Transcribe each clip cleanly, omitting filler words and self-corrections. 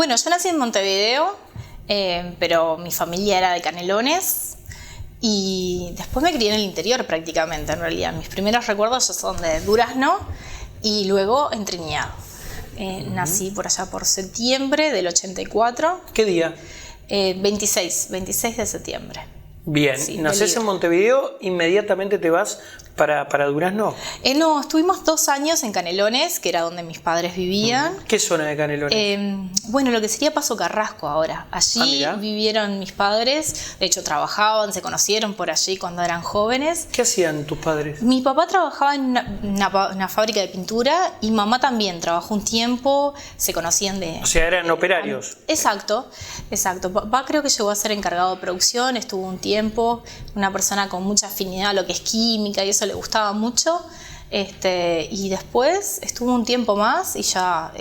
Bueno, yo nací en Montevideo, pero mi familia era de Canelones y después me crié en el interior prácticamente, en realidad. Mis primeros recuerdos son de Durazno y luego en Trinidad. Nací por allá por septiembre del 84. ¿Qué día? 26 de septiembre. Bien, Sí, nacés en Montevideo, inmediatamente te vas para Durazno. No, estuvimos 2 años en Canelones, que era donde mis padres vivían. ¿Qué zona de Canelones? Bueno, lo que sería Paso Carrasco ahora. Allí vivieron mis padres, de hecho trabajaban, se conocieron por allí cuando eran jóvenes. ¿Qué hacían tus padres? Mi papá trabajaba en una fábrica de pintura y mamá también trabajó un tiempo, se conocían de... O sea, eran operarios. Exacto. Papá creo que llegó a ser encargado de producción, estuvo un tiempo, una persona con mucha afinidad a lo que es química y eso le gustaba mucho. Y después estuvo un tiempo más y ya...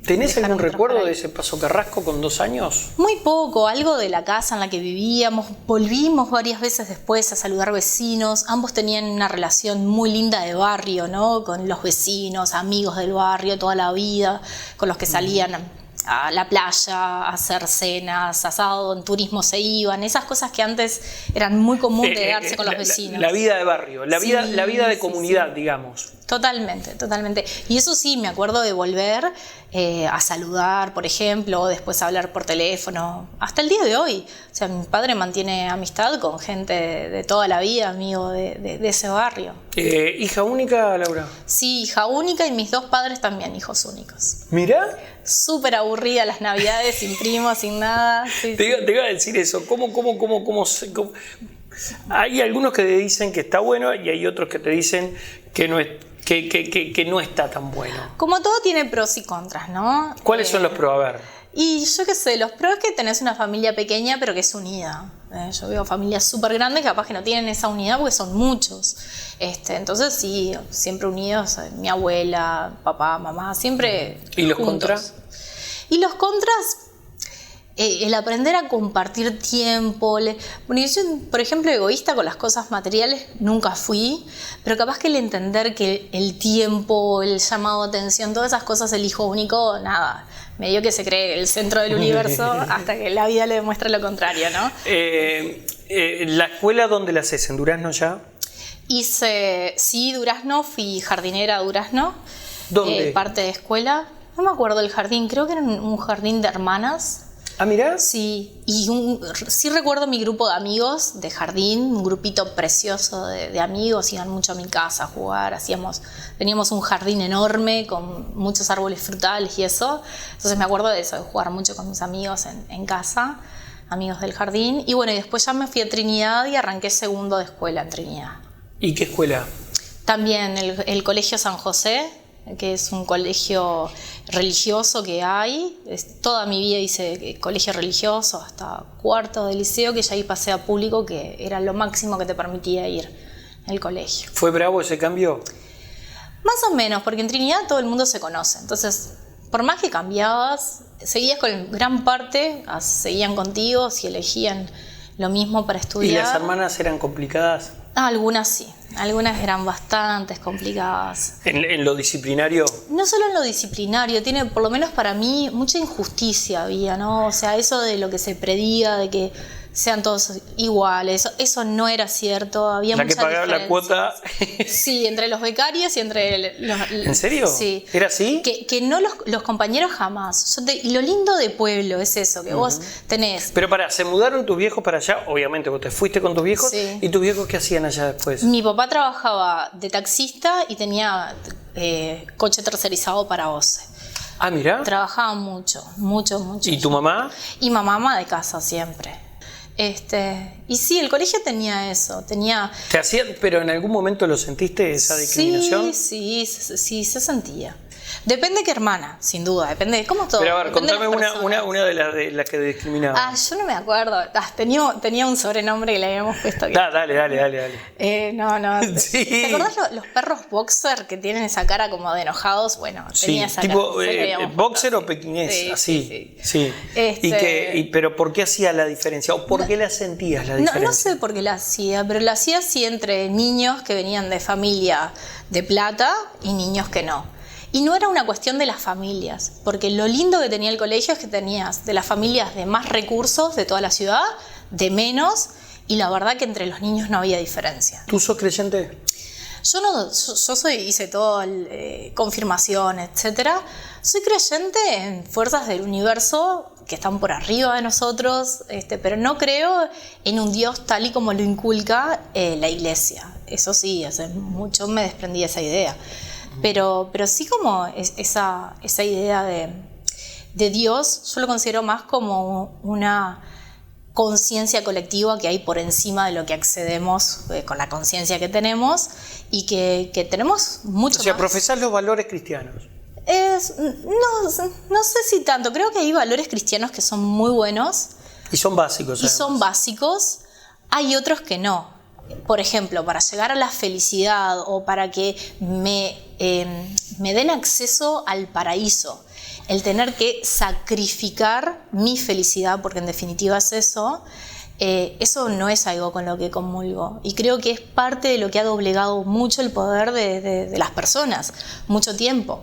¿Tenés algún recuerdo de ese Paso Carrasco con 2 años? Muy poco, algo de la casa en la que vivíamos. Volvimos varias veces después a saludar vecinos. Ambos tenían una relación muy linda de barrio, ¿no? Con los vecinos, amigos del barrio toda la vida, con los que salían a la playa, a hacer cenas, asado, en turismo se iban, esas cosas que antes eran muy común de darse con los vecinos. La vida de barrio, la vida de comunidad, digamos. Totalmente. Y eso sí, me acuerdo de volver a saludar, por ejemplo, o después a hablar por teléfono, hasta el día de hoy. O sea, mi padre mantiene amistad con gente de toda la vida, amigo de ese barrio. ¿Hija única, Laura? Sí, hija única y mis 2 padres también, hijos únicos. ¿Mirá? Súper aburrida las navidades, sin primos, sin nada. Sí, te iba a decir eso, ¿cómo? Hay algunos que te dicen que está bueno y hay otros que te dicen que no está tan bueno. Como todo tiene pros y contras, ¿no? ¿Cuáles son los pros? A ver. Y yo qué sé, los pros es que tenés una familia pequeña pero que es unida. Yo veo familias súper grandes que capaz que no tienen esa unidad porque son muchos. Entonces sí, siempre unidos, mi abuela, papá, mamá, siempre ¿Y los juntos. contras? Y los contras, el aprender a compartir tiempo. Bueno, yo, por ejemplo, egoísta con las cosas materiales nunca fui, pero capaz que el entender que el tiempo, el llamado de atención, todas esas cosas, el hijo único, nada, medio que se cree el centro del universo hasta que la vida le demuestra lo contrario, ¿no? ¿La escuela dónde la haces? ¿En Durazno ya? Sí, Durazno, fui jardinera a Durazno. ¿Dónde? Parte de escuela. No me acuerdo del jardín, creo que era un jardín de hermanas. ¿Ah, mirá? Sí, y sí recuerdo mi grupo de amigos de jardín, un grupito precioso de amigos, iban mucho a mi casa a jugar, teníamos un jardín enorme con muchos árboles frutales y eso, entonces me acuerdo de eso, de jugar mucho con mis amigos en casa, amigos del jardín, y bueno, y después ya me fui a Trinidad y arranqué segundo de escuela en Trinidad. ¿Y qué escuela? También el Colegio San José, que es un colegio religioso que hay. Toda mi vida hice colegio religioso hasta 4º de liceo, que ya ahí pasé a público, que era lo máximo que te permitía ir el colegio. ¿Fue bravo ese cambio? Más o menos, porque en Trinidad todo el mundo se conoce, entonces por más que cambiabas, seguías con gran parte, seguían contigo, si elegían lo mismo para estudiar. ¿Y las hermanas eran complicadas? Algunas sí, algunas eran bastante complicadas. ¿En lo disciplinario? No solo en lo disciplinario, tiene, por lo menos para mí, mucha injusticia había, ¿no? O sea, eso de lo que se prediga, de que sean todos iguales, eso no era cierto, había mucha diferencia. La que pagaba la cuota... Sí, entre los becarios y entre los... ¿En serio? Sí. ¿Era así? Que no los compañeros jamás. Y lo lindo de pueblo es eso, que vos tenés... Pero ¿se mudaron tus viejos para allá? Obviamente, vos te fuiste con tus viejos. Sí. ¿Y tus viejos qué hacían allá después? Mi papá trabajaba de taxista y tenía coche tercerizado para OCE. Ah, mirá. Trabajaba mucho. ¿Y tu mamá? Y mamá ama de casa siempre. Y sí, el colegio tenía eso, ¿Te hacían, pero en algún momento lo sentiste, esa discriminación? Sí, se sentía. Depende qué hermana, sin duda, depende de cómo todo. Pero a ver, contame una de las que discriminaba. Yo no me acuerdo. Tenía un sobrenombre que le habíamos puesto. Dale. No. Sí. ¿Te acordás los perros boxer que tienen esa cara como de enojados? Bueno, tenía esa tipo cara. boxer o pequinés, así. Sí. Pero ¿por qué hacía la diferencia? ¿O por qué la sentías la diferencia? No sé por qué la hacía, pero la hacía así entre niños que venían de familia de plata y niños que no. Y no era una cuestión de las familias, porque lo lindo que tenía el colegio es que tenías de las familias de más recursos de toda la ciudad, de menos, y la verdad que entre los niños no había diferencia. ¿Tú sos creyente? Hice todo, confirmación, etcétera. Soy creyente en fuerzas del universo que están por arriba de nosotros, pero no creo en un Dios tal y como lo inculca la iglesia. Eso sí, hace mucho me desprendí de esa idea. Pero sí como esa idea de Dios, yo lo considero más como una conciencia colectiva que hay por encima de lo que accedemos con la conciencia que tenemos y que tenemos mucho más. O sea, profesás los valores cristianos. No sé si tanto, creo que hay valores cristianos que son muy buenos. Y son básicos. Y son básicos, hay otros que no. Por ejemplo, para llegar a la felicidad o para que me den acceso al paraíso, el tener que sacrificar mi felicidad, porque en definitiva es eso no es algo con lo que comulgo. Y creo que es parte de lo que ha doblegado mucho el poder de las personas, mucho tiempo.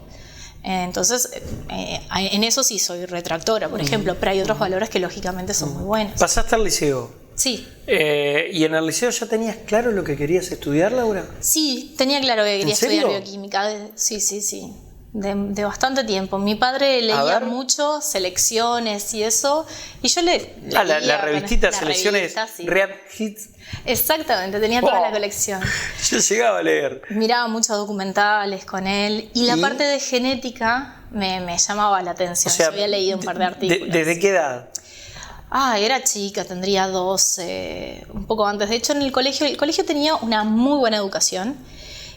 Entonces, en eso sí soy retractora, por ejemplo, pero hay otros valores que lógicamente son muy buenos. ¿Pasaste al liceo? Sí. ¿Y en el liceo ya tenías claro lo que querías estudiar, Laura? Sí, tenía claro que quería estudiar bioquímica. Sí. De bastante tiempo. Mi padre leía mucho, selecciones y eso, y yo leía la revistita, selecciones, sí. Real Hits. Exactamente, tenía toda la colección. Yo llegaba a leer. Miraba muchos documentales con él, y la parte de genética me llamaba la atención. O sea, yo había leído un par de artículos. ¿Desde qué edad? Era chica, tendría 12, un poco antes. De hecho, el colegio tenía una muy buena educación.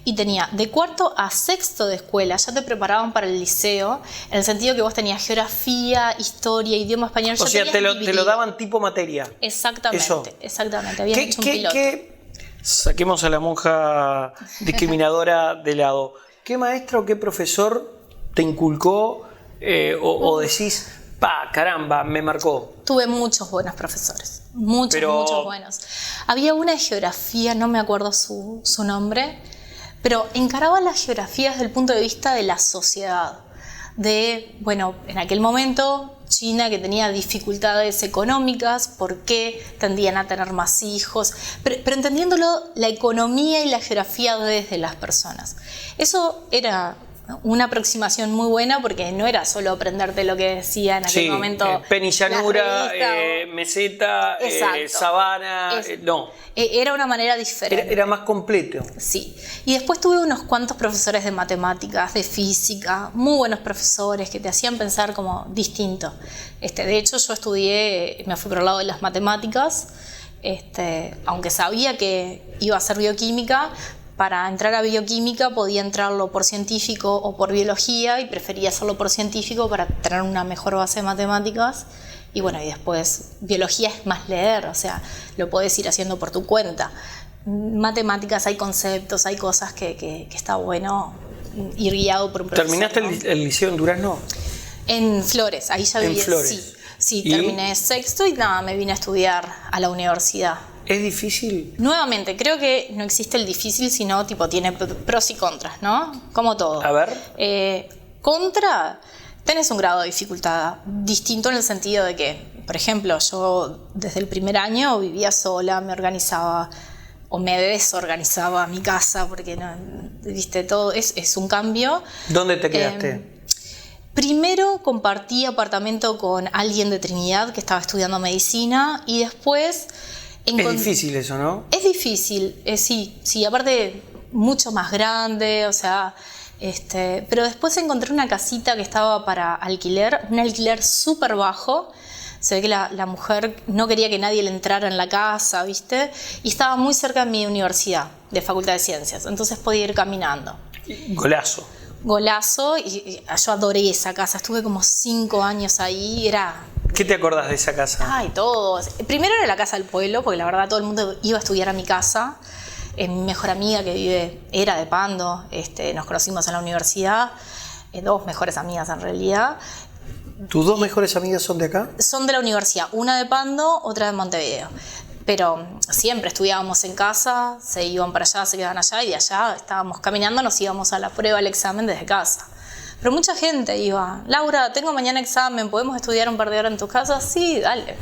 Y tenía de cuarto a sexto de escuela, ya te preparaban para el liceo, en el sentido que vos tenías geografía, historia, idioma español. O sea, te lo daban tipo materia. Exactamente, eso. Exactamente. Habían hecho un piloto. Saquemos a la monja discriminadora de lado. ¿Qué maestra o qué profesor te inculcó o decís, caramba, me marcó? Tuve muchos buenos profesores, muchos buenos. Había una de geografía, no me acuerdo su nombre, pero encaraba las geografías desde el punto de vista de la sociedad. En aquel momento, China, que tenía dificultades económicas, por qué tendían a tener más hijos, pero entendiéndolo, la economía y la geografía desde las personas. Eso era una aproximación muy buena, porque no era solo aprenderte lo que decía en aquel momento. Penillanura, meseta, sabana, no. Era una manera diferente. Era más completo. Sí. Y después tuve unos cuantos profesores de matemáticas, de física, muy buenos profesores que te hacían pensar como distinto. De hecho, yo estudié, me fui por el lado de las matemáticas, aunque sabía que iba a hacer bioquímica. Para entrar a bioquímica podía entrarlo por científico o por biología, y prefería hacerlo por científico para tener una mejor base de matemáticas. Y después biología es más leer, o sea, lo podés ir haciendo por tu cuenta. Matemáticas, hay conceptos, hay cosas que está bueno ir guiado por un profesor. ¿Terminaste el liceo en Durazno? En Flores, ahí ya vivía. ¿En Flores? Sí, terminé sexto y me vine a estudiar a la universidad. ¿Es difícil? Nuevamente, creo que no existe el difícil, sino tiene pros y contras, ¿no? Como todo. A ver. Contra, tenés un grado de dificultad distinto, en el sentido de que, por ejemplo, yo desde el primer año vivía sola, me organizaba o me desorganizaba mi casa, porque todo es un cambio. ¿Dónde te quedaste? Primero compartí apartamento con alguien de Trinidad que estaba estudiando medicina, y después... Es difícil eso, ¿no? Es difícil, sí, aparte mucho más grande, o sea, pero después encontré una casita que estaba para alquiler, un alquiler súper bajo. Se ve que la mujer no quería que nadie le entrara en la casa, ¿viste? Y estaba muy cerca de mi universidad, de Facultad de Ciencias, entonces podía ir caminando. Golazo, y yo adoré esa casa, estuve como 5 años ahí, ¿Qué te acordás de esa casa? Todo. Primero era la casa del pueblo, porque la verdad todo el mundo iba a estudiar a mi casa. Mi mejor amiga era de Pando, nos conocimos en la universidad, 2 mejores amigas en realidad. ¿Tus 2 mejores amigas son de acá? Son de la universidad, una de Pando, otra de Montevideo. Pero siempre estudiábamos en casa, se iban para allá, se quedaban allá, y de allá estábamos caminando, nos íbamos a la prueba, al examen desde casa. Pero mucha gente iba, Laura, tengo mañana examen, ¿podemos estudiar un par de horas en tu casa? Sí, dale.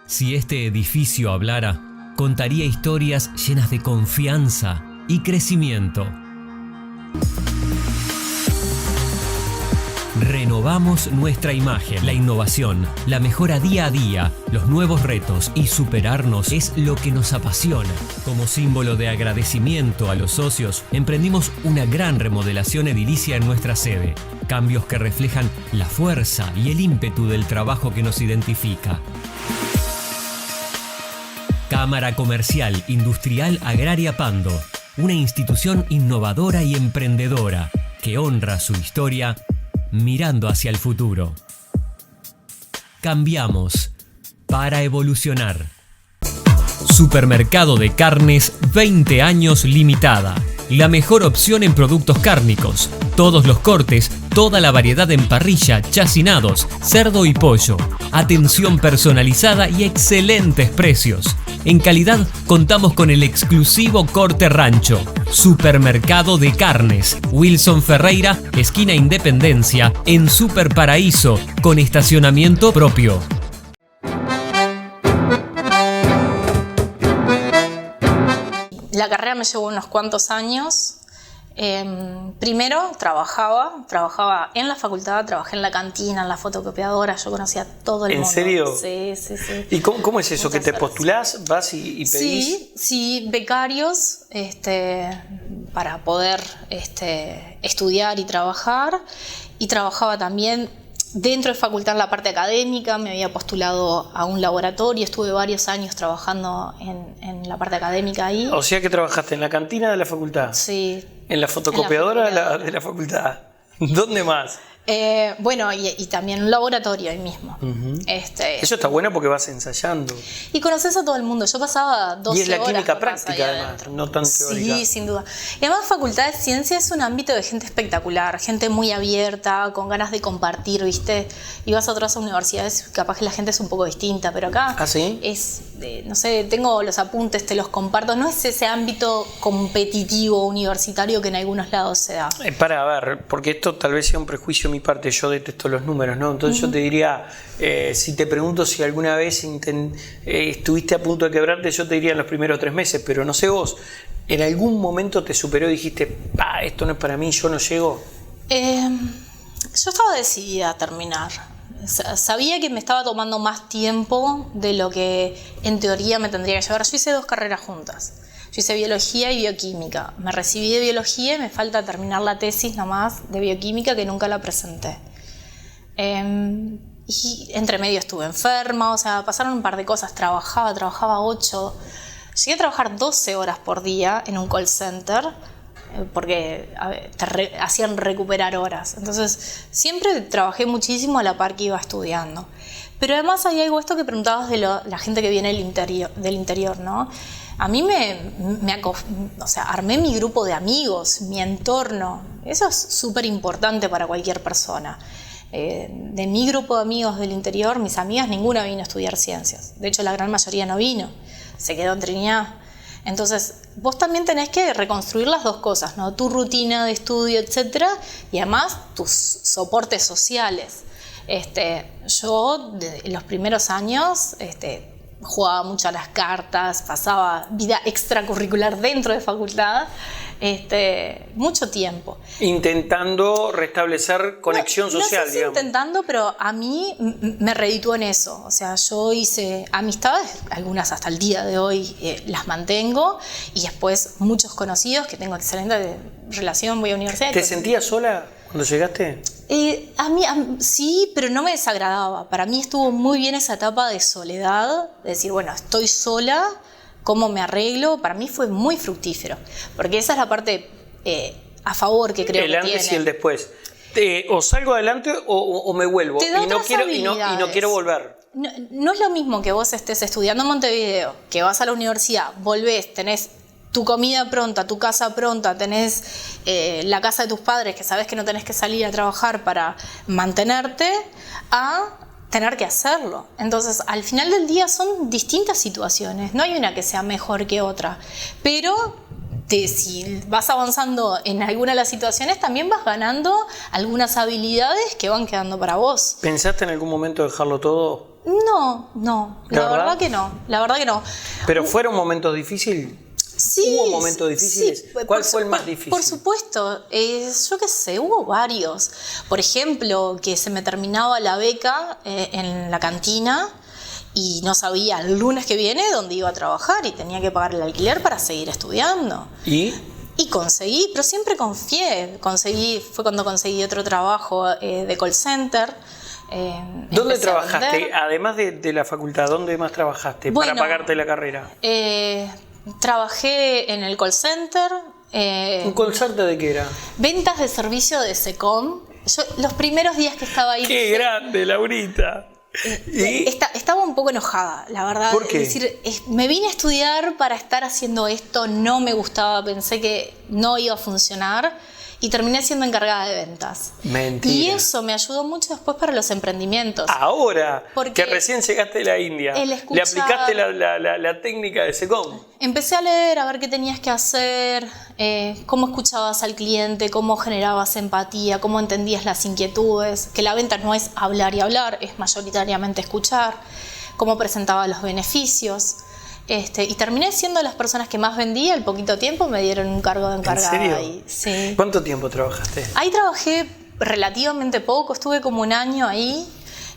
Si este edificio hablara, contaría historias llenas de confianza y crecimiento. Renovamos nuestra imagen. La innovación, la mejora día a día, los nuevos retos y superarnos es lo que nos apasiona. Como símbolo de agradecimiento a los socios, emprendimos una gran remodelación edilicia en nuestra sede. Cambios que reflejan la fuerza y el ímpetu del trabajo que nos identifica. Cámara Comercial Industrial Agraria Pando, una institución innovadora y emprendedora que honra su historia mirando hacia el futuro. Cambiamos para evolucionar. Supermercado de Carnes 20 años limitada. La mejor opción en productos cárnicos. Todos los cortes, toda la variedad en parrilla, chacinados, cerdo y pollo. Atención personalizada y excelentes precios. En calidad contamos con el exclusivo corte rancho. Supermercado de Carnes. Wilson Ferreira, esquina Independencia, en Super Paraíso, con estacionamiento propio. La carrera me llevó unos cuantos años. Primero trabajaba en la facultad, trabajé en la cantina, en la fotocopiadora, yo conocía a todo el mundo. ¿En serio? Sí. ¿Y cómo es eso? ¿Que te postulás, vas y pedís? Sí, becarios para poder estudiar y trabajar. Y trabajaba también dentro de facultad en la parte académica, me había postulado a un laboratorio, estuve varios años trabajando en la parte académica ahí. O sea que trabajaste en la cantina de la facultad. Sí. ¿En la fotocopiadora de la facultad? ¿Dónde más? Bueno, y también un laboratorio ahí mismo. Uh-huh. Eso está bueno porque vas ensayando. Y conoces a todo el mundo. Yo pasaba 12 horas. Y es la química práctica, además, no tan teórica. Sí, sin duda. Y además, Facultad de Ciencia es un ámbito de gente espectacular, gente muy abierta, con ganas de compartir, ¿viste? Y vas a otras universidades, capaz que la gente es un poco distinta, pero acá ¿Ah, sí? no sé, tengo los apuntes, te los comparto. No es ese ámbito competitivo universitario que en algunos lados se da. A ver, porque esto tal vez sea un prejuicio de mi parte, yo detesto los números, ¿no? Entonces yo te diría, si te pregunto si alguna vez estuviste a punto de quebrarte, yo te diría en los primeros 3 meses, pero no sé vos, ¿en algún momento te superó y dijiste, esto no es para mí, yo no llego? Yo estaba decidida a terminar. Sabía que me estaba tomando más tiempo de lo que en teoría me tendría que llevar. Yo hice 2 carreras juntas. Yo hice biología y bioquímica. Me recibí de biología y me falta terminar la tesis nomás de bioquímica que nunca la presenté. Y entre medio estuve enferma, o sea, pasaron un par de cosas. Trabajaba 8. Llegué a trabajar 12 horas por día en un call center porque te hacían recuperar horas. Entonces, siempre trabajé muchísimo a la par que iba estudiando. Pero además hay algo esto que preguntabas de la gente que viene del interior, ¿no? A mí armé mi grupo de amigos, mi entorno. Eso es súper importante para cualquier persona. De mi grupo de amigos del interior, mis amigas, ninguna vino a estudiar ciencias. De hecho, la gran mayoría no vino. Se quedó en Trinidad. Entonces, vos también tenés que reconstruir las dos cosas, ¿no? Tu rutina de estudio, etcétera, y además tus soportes sociales. Yo, en los primeros años, jugaba mucho a las cartas, pasaba vida extracurricular dentro de facultad, mucho tiempo. Intentando restablecer conexión social, no sé si digamos. intentando, pero a mí me redituó en eso. O sea, yo hice amistades, algunas hasta el día de hoy las mantengo, y después muchos conocidos que tengo excelente relación, voy a universidad. ¿Te sentías sola cuando llegaste? A mí sí, pero no me desagradaba. Para mí estuvo muy bien esa etapa de soledad, de decir, bueno, estoy sola, ¿cómo me arreglo? Para mí fue muy fructífero, porque esa es la parte a favor que creo que tiene. El antes y el después. O salgo adelante o me vuelvo. Y no quiero volver. No es lo mismo que vos estés estudiando en Montevideo, que vas a la universidad, volvés, tenés tu comida pronta, tu casa pronta, tenés la casa de tus padres, que sabes que no tenés que salir a trabajar para mantenerte, a tener que hacerlo. Entonces, al final del día son distintas situaciones, no hay una que sea mejor que otra, pero si vas avanzando en alguna de las situaciones, también vas ganando algunas habilidades que van quedando para vos. ¿Pensaste en algún momento dejarlo todo? No, la verdad que no. ¿Pero fueron momentos difíciles? Sí, ¿Hubo momentos difíciles? Sí, ¿Cuál fue el más difícil? Por supuesto, yo qué sé, hubo varios. Por ejemplo, que se me terminaba la beca en la cantina y no sabía el lunes que viene dónde iba a trabajar y tenía que pagar el alquiler para seguir estudiando. ¿Y? Y conseguí, pero siempre confié. Fue cuando conseguí otro trabajo de call center. ¿Dónde trabajaste? Además de la facultad, ¿dónde más trabajaste para pagarte la carrera? Trabajé en el call center. ¿Un call center de qué era? Ventas de servicio de SECOM. Yo, los primeros días que estaba ahí... ¡Qué grande, Laurita! Estaba un poco enojada, la verdad. ¿Por qué? Es decir, me vine a estudiar para estar haciendo esto, no me gustaba, pensé que no iba a funcionar y terminé siendo encargada de ventas. Mentira. Y eso me ayudó mucho después para los emprendimientos. Ahora, porque que recién llegaste de la India, le aplicaste la técnica de SECOM. Empecé a leer, a ver qué tenías que hacer, cómo escuchabas al cliente, cómo generabas empatía, cómo entendías las inquietudes, que la venta no es hablar y hablar, es mayoritariamente escuchar, cómo presentaba los beneficios. Y terminé siendo las personas que más vendía. Al poquito tiempo me dieron un cargo de encargada. ¿En serio? Ahí. Sí. ¿Cuánto tiempo trabajaste? Ahí trabajé relativamente poco, estuve como un año ahí.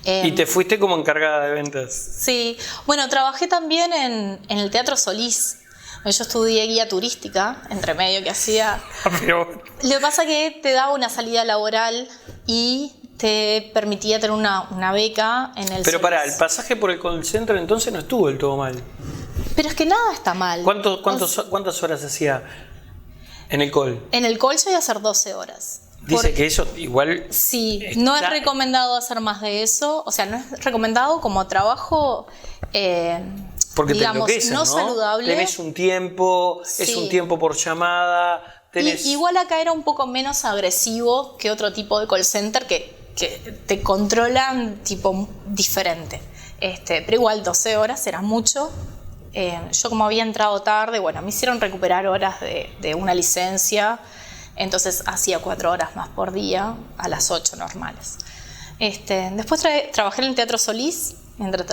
¿Y te fuiste como encargada de ventas? Sí, bueno, trabajé también en el Teatro Solís. Yo estudié guía turística, entre medio que hacía. Pero... Lo que pasa es que te daba una salida laboral y te permitía tener una beca en el Pero Solís. pará, el pasaje por el call center entonces no estuvo del todo mal. Pero es que nada está mal. ¿Cuántas horas hacía en el call? En el call yo iba a hacer 12 horas. Dice que eso igual... Sí, no es recomendado hacer más de eso. O sea, no es recomendado como trabajo, porque digamos, te enloqueces, no saludable. Tenés un tiempo, Sí. es un tiempo por llamada. Igual acá era un poco menos agresivo que otro tipo de call center que te controlan tipo diferente. Pero igual 12 horas era mucho. Yo como había entrado tarde, bueno, me hicieron recuperar horas de una licencia, entonces hacía 4 horas más por día a las 8 normales. Después trabajé en el Teatro Solís, mientras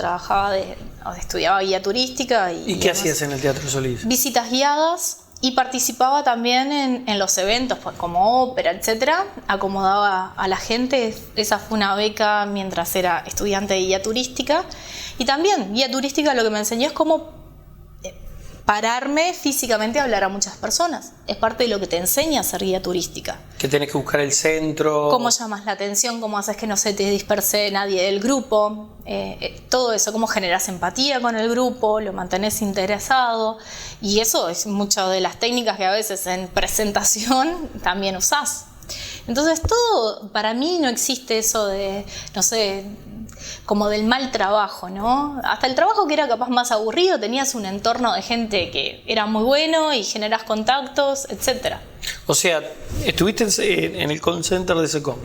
estudiaba guía turística. ¿Y qué hacías en el Teatro Solís? Visitas guiadas y participaba también en los eventos, pues, como ópera, etcétera. Acomodaba a la gente. Esa fue una beca mientras era estudiante de guía turística. Y también guía turística lo que me enseñó es cómo pararme físicamente a hablar a muchas personas. Es parte de lo que te enseña a ser guía turística. Que tenés que buscar el centro. Cómo llamas la atención, cómo haces que no se te disperse nadie del grupo. Todo eso, cómo generas empatía con el grupo, lo mantenés interesado. Y eso es muchas de las técnicas que a veces en presentación también usás. Entonces todo, para mí no existe eso de, no sé, como del mal trabajo, ¿no? Hasta el trabajo que era capaz más aburrido, tenías un entorno de gente que era muy bueno y generás contactos, etcétera. O sea, estuviste en el call center de SECOM,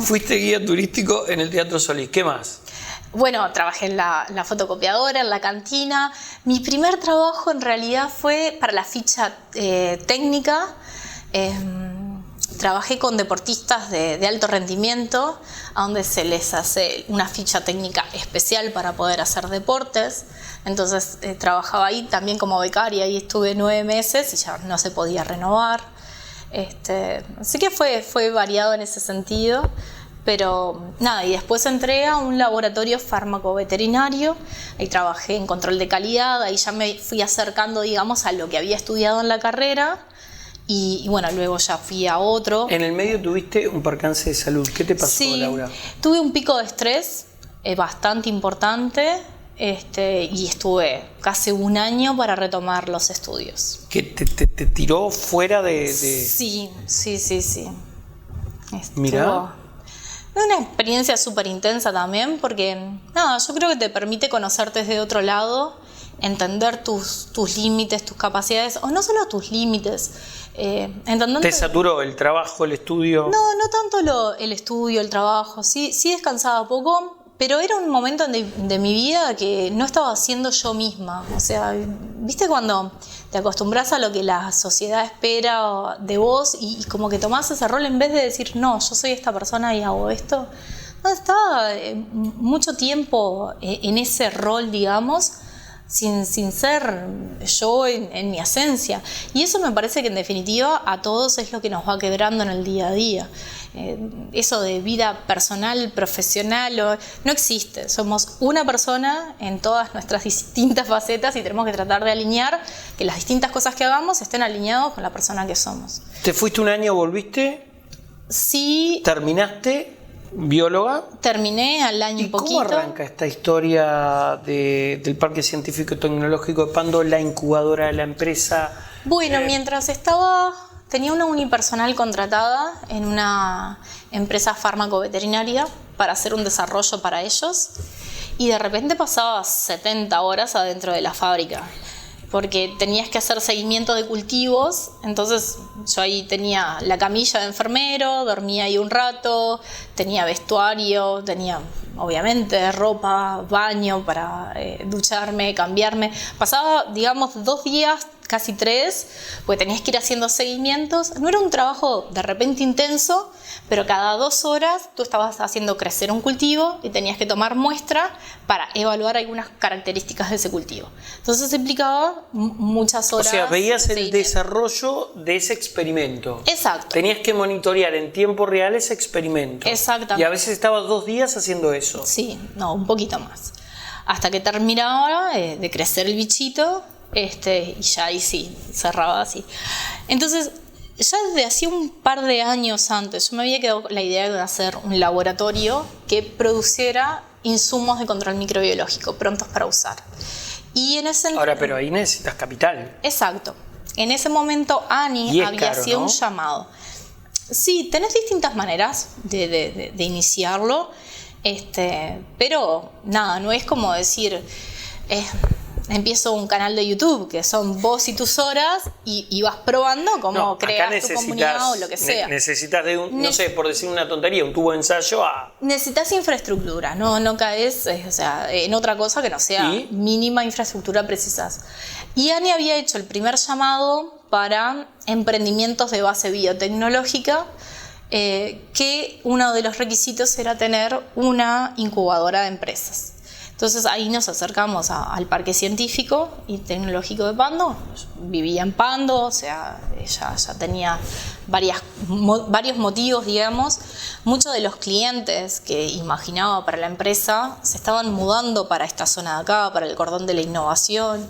fuiste guía turístico en el Teatro Solís, ¿qué más? Bueno, trabajé en la fotocopiadora, en la cantina. Mi primer trabajo en realidad fue para la ficha técnica. trabajé con deportistas de alto rendimiento, a donde se les hace una ficha técnica especial para poder hacer deportes. Entonces trabajaba ahí también como becaria, y estuve 9 meses y ya no se podía renovar. Así que fue variado en ese sentido. Pero nada, y después entré a un laboratorio fármaco-veterinario, ahí trabajé en control de calidad, ahí ya me fui acercando, digamos, a lo que había estudiado en la carrera, y bueno, luego ya fui a otro. En el medio tuviste un percance de salud, ¿qué te pasó, Sí, Laura? tuve un pico de estrés bastante importante, y estuve casi 1 año para retomar los estudios. ¿Que te tiró fuera de...? Sí. Mirá. Es una experiencia súper intensa también, porque nada, yo creo que te permite conocerte desde otro lado, entender tus límites, tus capacidades, o no solo tus límites. ¿Te saturó el trabajo, el estudio? No tanto el estudio, el trabajo, sí descansaba poco, pero era un momento de mi vida que no estaba siendo yo misma. O sea, ¿viste cuando te acostumbras a lo que la sociedad espera de vos y como que tomás ese rol en vez de decir, no, yo soy esta persona y hago esto? No, estaba mucho tiempo en ese rol, digamos, sin ser yo en mi esencia. Y eso me parece que en definitiva a todos es lo que nos va quebrando en el día a día. Eso de vida personal, profesional, no existe. Somos una persona en todas nuestras distintas facetas y tenemos que tratar de alinear que las distintas cosas que hagamos estén alineados con la persona que somos. ¿Te fuiste 1 año, volviste? Sí. ¿Terminaste bióloga? Terminé al año y poquito. ¿Cómo arranca esta historia del Parque Científico y Tecnológico de Pando, la incubadora de la empresa? Bueno, mientras tenía una unipersonal contratada en una empresa fármaco-veterinaria para hacer un desarrollo para ellos, y de repente pasaba 70 horas adentro de la fábrica, porque tenías que hacer seguimiento de cultivos. Entonces yo ahí tenía la camilla de enfermero, dormía ahí un rato, tenía vestuario, tenía obviamente ropa, baño para ducharme, cambiarme. Pasaba, digamos, 2 días, casi 3, porque tenías que ir haciendo seguimientos. No era un trabajo de repente intenso, pero cada 2 horas tú estabas haciendo crecer un cultivo y tenías que tomar muestra para evaluar algunas características de ese cultivo. Entonces implicaba muchas horas. O sea, veías de el desarrollo de ese experimento. Exacto. Tenías que monitorear en tiempo real ese experimento. Exactamente. Y a veces estabas 2 días haciendo eso. Sí, no, un poquito más. Hasta que terminaba de crecer el bichito, y ya ahí sí, cerraba así. Entonces, ya desde hacía un par de años antes, yo me había quedado con la idea de hacer un laboratorio que produciera insumos de control microbiológico prontos para usar. Y en ese Ahora, pero ahí necesitas capital. Exacto. En ese momento Ani había sido un llamado. Sí, tenés distintas maneras de iniciarlo, pero nada, no es como decir, empiezo un canal de YouTube que son vos y tus horas y vas probando cómo creas tu comunidad o lo que sea. Necesitas de no sé, por decir una tontería, un tubo de ensayo a... Necesitas infraestructura, no caes en otra cosa que no sea mínima infraestructura precisas. Y Ani había hecho el primer llamado para emprendimientos de base biotecnológica, que uno de los requisitos era tener una incubadora de empresas. Entonces ahí nos acercamos al Parque Científico y Tecnológico de Pando. Vivía en Pando, o sea, ya tenía varios motivos, digamos. Muchos de los clientes que imaginaba para la empresa se estaban mudando para esta zona de acá, para el cordón de la innovación.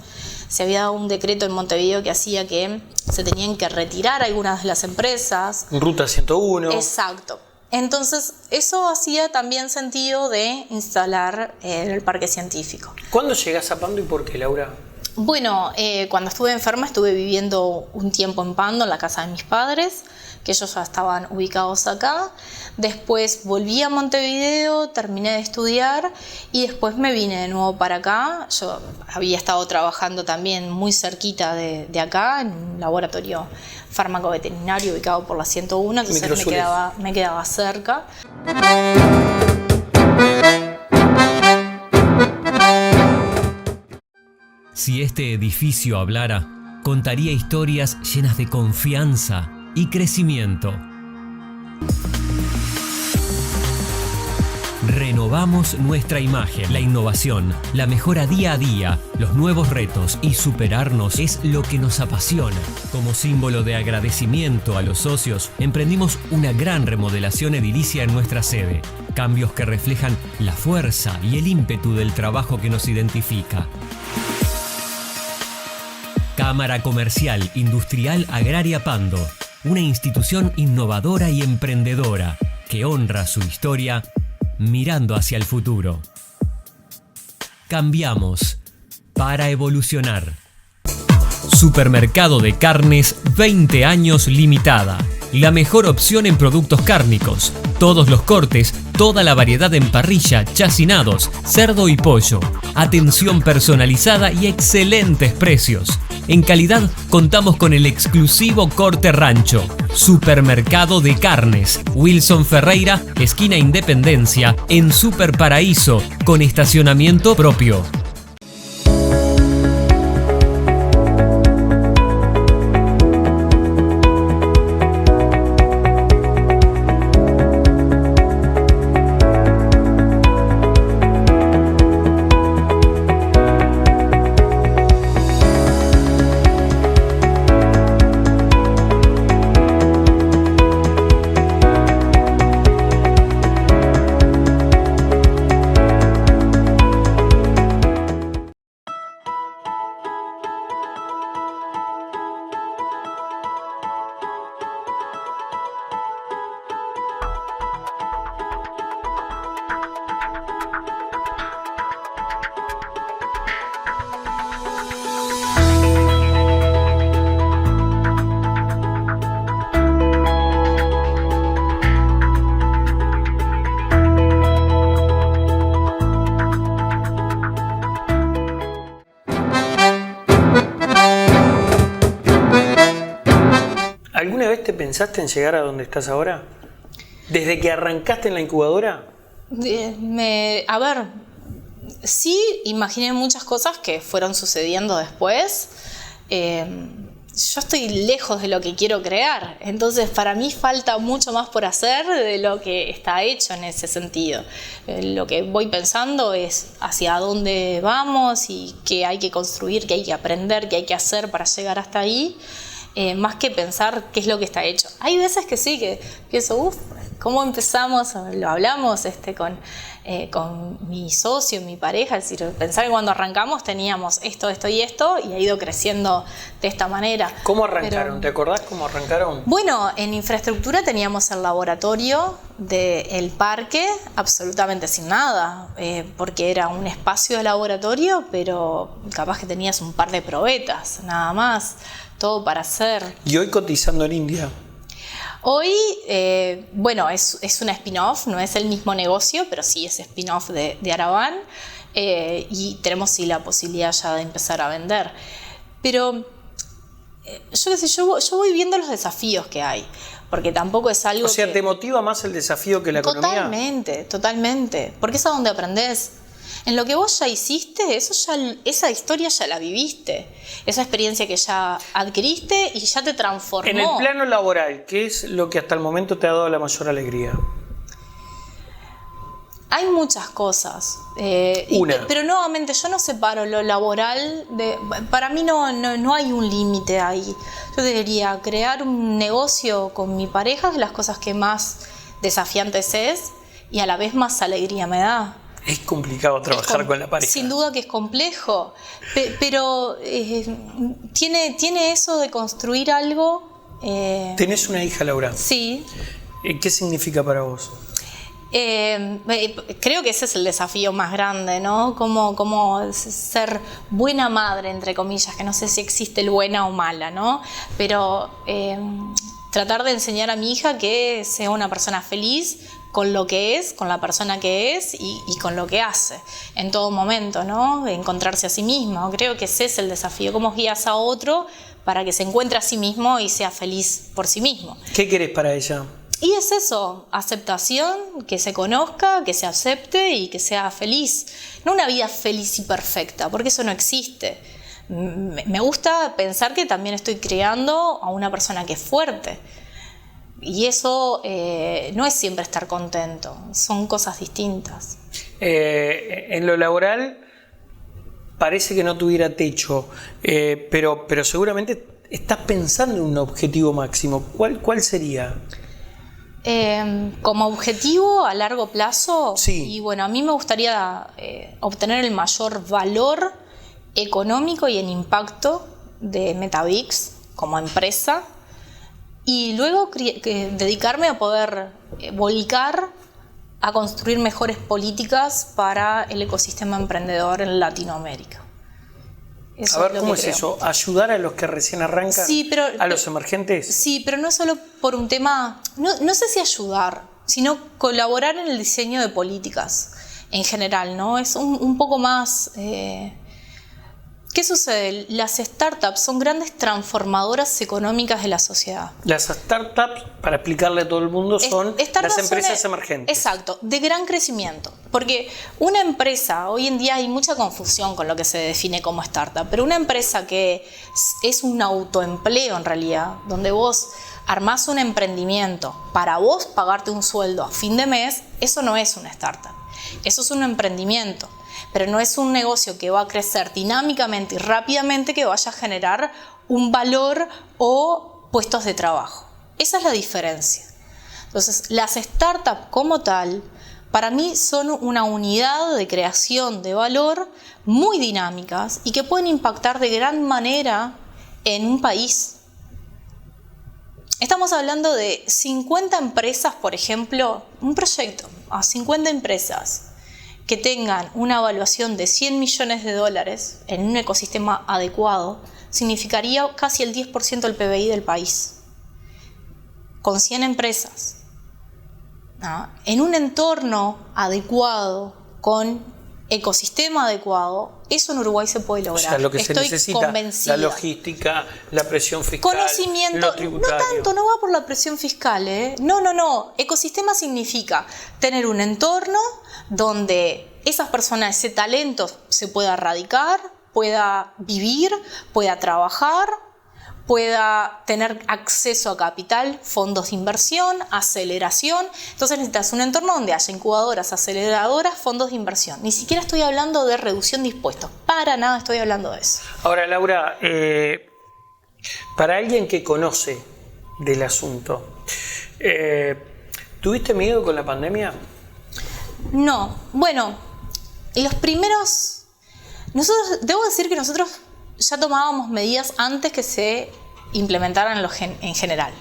Se había dado un decreto en Montevideo que hacía que se tenían que retirar algunas de las empresas. Ruta 101. Exacto. Entonces, eso hacía también sentido de instalar el Parque Científico. ¿Cuándo llegas a Pando y por qué, Laura? Bueno, cuando estuve enferma estuve viviendo un tiempo en Pando, en la casa de mis padres, que ellos ya estaban ubicados acá. Después volví a Montevideo, terminé de estudiar y después me vine de nuevo para acá. Yo había estado trabajando también muy cerquita de acá, en un laboratorio fármaco veterinario ubicado por la 101, entonces me quedaba cerca. Si este edificio hablara, contaría historias llenas de confianza y crecimiento. Renovamos nuestra imagen. La innovación, la mejora día a día, los nuevos retos y superarnos es lo que nos apasiona. Como símbolo de agradecimiento a los socios, emprendimos una gran remodelación edilicia en nuestra sede. Cambios que reflejan la fuerza y el ímpetu del trabajo que nos identifica. Cámara Comercial Industrial Agraria Pando, una institución innovadora y emprendedora que honra su historia mirando hacia el futuro. Cambiamos para evolucionar. Supermercado de Carnes 20 años limitada. La mejor opción en productos cárnicos. Todos los cortes, toda la variedad en parrilla, chacinados, cerdo y pollo. Atención personalizada y excelentes precios. En calidad contamos con el exclusivo corte rancho. Supermercado de Carnes. Wilson Ferreira, esquina Independencia, en Super Paraíso, con estacionamiento propio. ¿Alguna vez te pensaste en llegar a donde estás ahora? ¿Desde que arrancaste en la incubadora? A ver, sí imaginé muchas cosas que fueron sucediendo después. Yo estoy lejos de lo que quiero crear, entonces para mí falta mucho más por hacer de lo que está hecho en ese sentido. Lo que voy pensando es hacia dónde vamos y qué hay que construir, qué hay que aprender, qué hay que hacer para llegar hasta ahí. Más que pensar qué es lo que está hecho. Hay veces que sí, que pienso, ¿cómo empezamos? Lo hablamos con mi socio, mi pareja, es decir, pensar que cuando arrancamos teníamos esto y esto, y ha ido creciendo de esta manera. ¿Cómo arrancaron? ¿Te acordás cómo arrancaron? Bueno, en infraestructura teníamos el laboratorio del parque absolutamente sin nada, porque era un espacio de laboratorio, pero capaz que tenías un par de probetas, nada más. Todo para hacer. ¿Y hoy cotizando en India? Hoy, bueno, es una spin-off, no es el mismo negocio, pero sí es spin-off de Aravan, y tenemos sí la posibilidad ya de empezar a vender. Pero yo qué sé, yo voy viendo los desafíos que hay, porque tampoco es algo. O sea, ¿te motiva más el desafío que la economía? Totalmente, porque es a donde aprendés. En lo que vos ya hiciste, esa historia ya la viviste, esa experiencia que ya adquiriste y ya te transformó. En el plano laboral, ¿qué es lo que hasta el momento te ha dado la mayor alegría? Hay muchas cosas, pero nuevamente yo no separo lo laboral para mí no hay un límite ahí. Yo diría, crear un negocio con mi pareja es de las cosas que más desafiantes es y a la vez más alegría me da. Es complicado trabajar con la pareja. Sin duda que es complejo, pero tiene eso de construir algo. ¿Tenés una hija, Laura? Sí. ¿Qué significa para vos? Creo que ese es el desafío más grande, ¿no? Como ser buena madre, entre comillas, que no sé si existe el buena o mala, ¿no? Pero tratar de enseñar a mi hija que sea una persona feliz con lo que es, con la persona que es y con lo que hace en todo momento, ¿no? Encontrarse a sí misma. Creo que ese es el desafío, cómo guías a otro para que se encuentre a sí mismo y sea feliz por sí mismo. ¿Qué querés para ella? Y es eso, aceptación, que se conozca, que se acepte y que sea feliz. No una vida feliz y perfecta, porque eso no existe. Me gusta pensar que también estoy creando a una persona que es fuerte. Y eso no es siempre estar contento, son cosas distintas. En lo laboral parece que no tuviera techo, pero seguramente estás pensando en un objetivo máximo. ¿Cuál sería? Como objetivo a largo plazo, sí. Y bueno, a mí me gustaría obtener el mayor valor económico y en impacto de Metabix como empresa, y luego dedicarme a poder volcar a construir mejores políticas para el ecosistema emprendedor en Latinoamérica. Eso a ver, ¿cómo es eso? ¿Ayudar a los que recién arrancan? Sí, pero, ¿a los emergentes? Sí, pero no solo por un tema, no sé si ayudar, sino colaborar en el diseño de políticas en general, ¿no? Es un poco más... ¿Qué sucede? Las startups son grandes transformadoras económicas de la sociedad. Las startups, para explicarle a todo el mundo, son las empresas emergentes. Exacto, de gran crecimiento. Porque una empresa, hoy en día hay mucha confusión con lo que se define como startup, pero una empresa que es un autoempleo en realidad, donde vos armás un emprendimiento para vos pagarte un sueldo a fin de mes, eso no es una startup. Eso es un emprendimiento. Pero no es un negocio que va a crecer dinámicamente y rápidamente, que vaya a generar un valor o puestos de trabajo. Esa es la diferencia. Entonces, las startups como tal, para mí son una unidad de creación de valor muy dinámicas y que pueden impactar de gran manera en un país. Estamos hablando de 50 empresas, por ejemplo, un proyecto a 50 empresas que tengan una evaluación de $100 millones en un ecosistema adecuado, significaría casi el 10% del PBI del país. Con 100 empresas, ¿no? En un entorno adecuado, con ecosistema adecuado, eso en Uruguay se puede lograr. O sea, lo que Estoy se necesita, convencida. la logística, la presión fiscal, conocimiento, lo tributario. no tanto, no va por la presión fiscal, ¿eh? No. Ecosistema significa tener un entorno donde esas personas, ese talento se pueda radicar, pueda vivir, pueda trabajar, pueda tener acceso a capital, fondos de inversión, aceleración. Entonces necesitas un entorno donde haya incubadoras, aceleradoras, fondos de inversión. Ni siquiera estoy hablando de reducción de impuestos, para nada estoy hablando de eso. Ahora, Laura, para alguien que conoce del asunto, ¿tuviste miedo con la pandemia? No, bueno, los primeros... Debo decir que nosotros ya tomábamos medidas antes que se implementaran en general.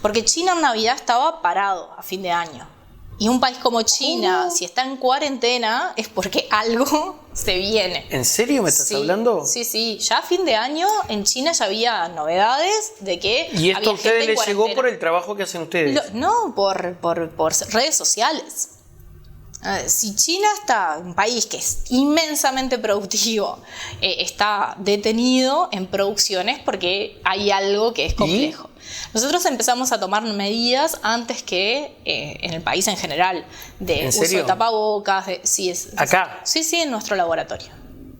Porque China en Navidad estaba parado a fin de año. Y un país como China, si está en cuarentena, es porque algo se viene. ¿En serio me estás hablando? Sí. Ya a fin de año en China ya había novedades de que ¿Y esto a ustedes les llegó por el trabajo que hacen ustedes? No, por redes sociales. Si China está, un país que es inmensamente productivo, está detenido en producciones porque hay algo que es complejo. Nosotros empezamos a tomar medidas antes que en el país en general, de uso de tapabocas. ¿Acá? Sí, en nuestro laboratorio,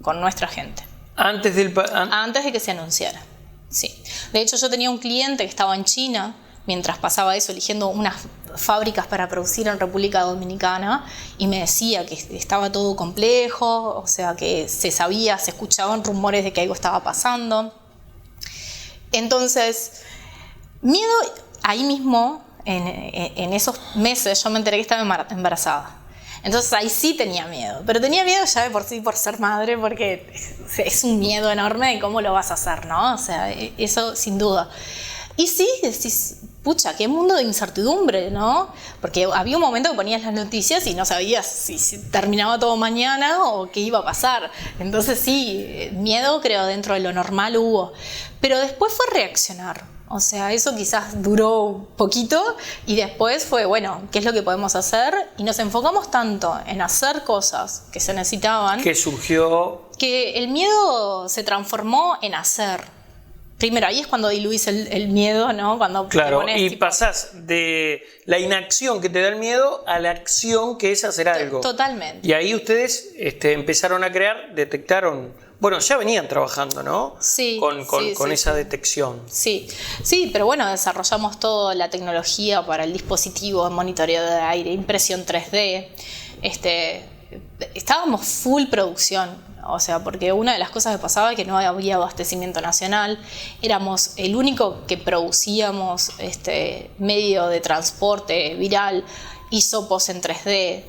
con nuestra gente. Antes de que se anunciara. Sí. De hecho, yo tenía un cliente que estaba en China mientras pasaba eso, eligiendo unas fábricas para producir en República Dominicana, y me decía que estaba todo complejo, o sea, que se escuchaban rumores de que algo estaba pasando. Entonces, miedo, ahí mismo, en esos meses, yo me enteré que estaba embarazada. Entonces ahí sí tenía miedo, pero tenía miedo ya de por sí por ser madre, porque es un miedo enorme de cómo lo vas a hacer, ¿no? O sea, eso sin duda. Y sí, decís, pucha, qué mundo de incertidumbre, ¿no? Porque había un momento que ponías las noticias y no sabías si terminaba todo mañana o qué iba a pasar. Entonces sí, miedo creo dentro de lo normal hubo. Pero después fue reaccionar. O sea, eso quizás duró un poquito y después fue, bueno, ¿qué es lo que podemos hacer? Y nos enfocamos tanto en hacer cosas que se necesitaban. ¿Qué surgió? Que el miedo se transformó en hacer. Primero, ahí es cuando diluís el miedo, ¿no? Cuando claro, y pasás de la inacción que te da el miedo a la acción que es hacer algo. Totalmente. Y ahí ustedes empezaron a crear, detectaron Bueno, ya venían trabajando, ¿no? Sí. Con esa detección. Sí, pero bueno, desarrollamos toda la tecnología para el dispositivo de monitoreo de aire, impresión 3D. Estábamos full producción. O sea, porque una de las cosas que pasaba es que no había abastecimiento nacional, éramos el único que producíamos medio de transporte viral, hisopos en 3D.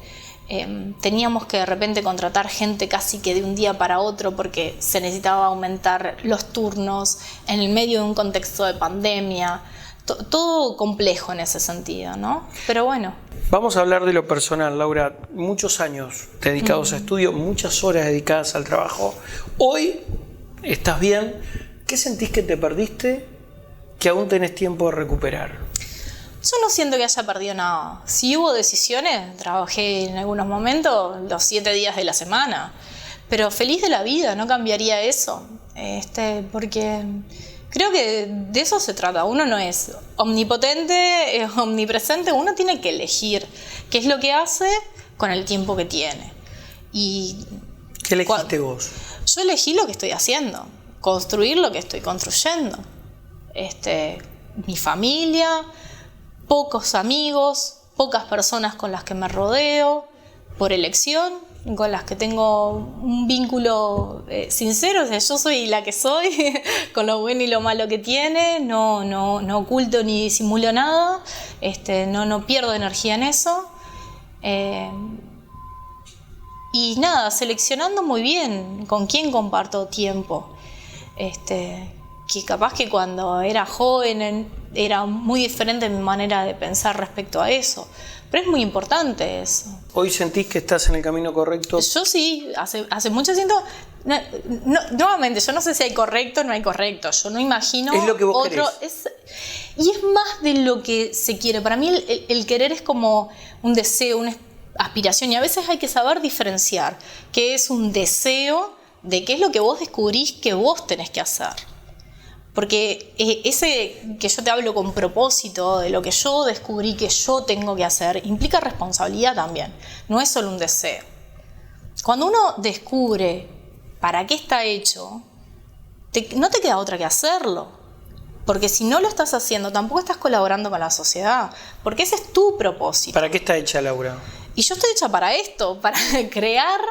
Teníamos que de repente contratar gente casi que de un día para otro porque se necesitaba aumentar los turnos en el medio de un contexto de pandemia. Todo complejo en ese sentido, ¿no? Pero bueno. Vamos a hablar de lo personal, Laura. Muchos años dedicados a estudio, muchas horas dedicadas al trabajo. Hoy estás bien. ¿Qué sentís que te perdiste que aún tenés tiempo de recuperar? Yo no siento que haya perdido nada. Si hubo decisiones, trabajé en algunos momentos los 7 días de la semana. Pero feliz de la vida, no cambiaría eso. Porque creo que de eso se trata. Uno no es omnipotente, es omnipresente. Uno tiene que elegir qué es lo que hace con el tiempo que tiene. Y ¿qué elegiste vos? Yo elegí lo que estoy haciendo. Construir lo que estoy construyendo. Mi familia, pocos amigos, pocas personas con las que me rodeo, por elección, con las que tengo un vínculo sincero. O sea, yo soy la que soy, con lo bueno y lo malo que tiene, no oculto ni disimulo nada, no pierdo energía en eso. Y nada, seleccionando muy bien con quién comparto tiempo. Que capaz que cuando era joven era muy diferente mi manera de pensar respecto a eso. Pero es muy importante eso. ¿Hoy sentís que estás en el camino correcto? Yo sí, hace mucho siento... nuevamente, yo no sé si hay correcto o no hay correcto. Yo no imagino es lo que vos otro... querés. Y es más de lo que se quiere. Para mí el querer es como un deseo, una aspiración. Y a veces hay que saber diferenciar qué es un deseo de qué es lo que vos descubrís que vos tenés que hacer. Porque ese que yo te hablo con propósito, de lo que yo descubrí que yo tengo que hacer, implica responsabilidad también. No es solo un deseo. Cuando uno descubre para qué está hecho, no te queda otra que hacerlo. Porque si no lo estás haciendo, tampoco estás colaborando con la sociedad. Porque ese es tu propósito. ¿Para qué está hecha, Laura? Y yo estoy hecha para esto, para crear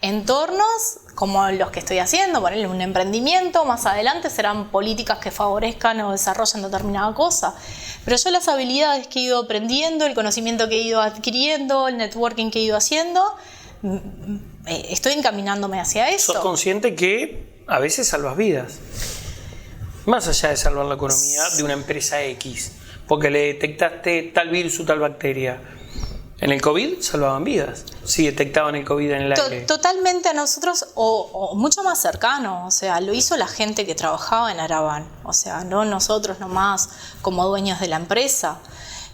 entornos como los que estoy haciendo, ponerle un emprendimiento, más adelante serán políticas que favorezcan o desarrollen determinada cosa. Pero yo las habilidades que he ido aprendiendo, el conocimiento que he ido adquiriendo, el networking que he ido haciendo, estoy encaminándome hacia eso. ¿Sos consciente que a veces salvas vidas? Más allá de salvar la economía de una empresa X, porque le detectaste tal virus o tal bacteria. En el COVID salvaban vidas, si detectaban el COVID en el aire. Totalmente a nosotros, o mucho más cercano, o sea, lo hizo la gente que trabajaba en Araván, o sea, no nosotros nomás como dueños de la empresa.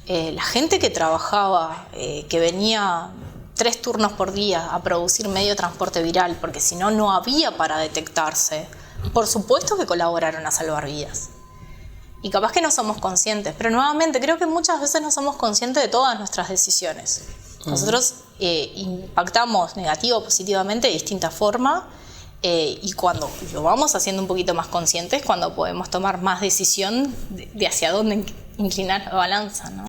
La gente que trabajaba, que venía 3 turnos por día a producir medio transporte viral, porque si no, no había para detectarse, por supuesto que colaboraron a salvar vidas. Y capaz que no somos conscientes, pero nuevamente creo que muchas veces no somos conscientes de todas nuestras decisiones. Nosotros impactamos negativo o positivamente de distinta forma, y cuando lo vamos haciendo un poquito más conscientes, cuando podemos tomar más decisión de hacia dónde inclinar la balanza, ¿no?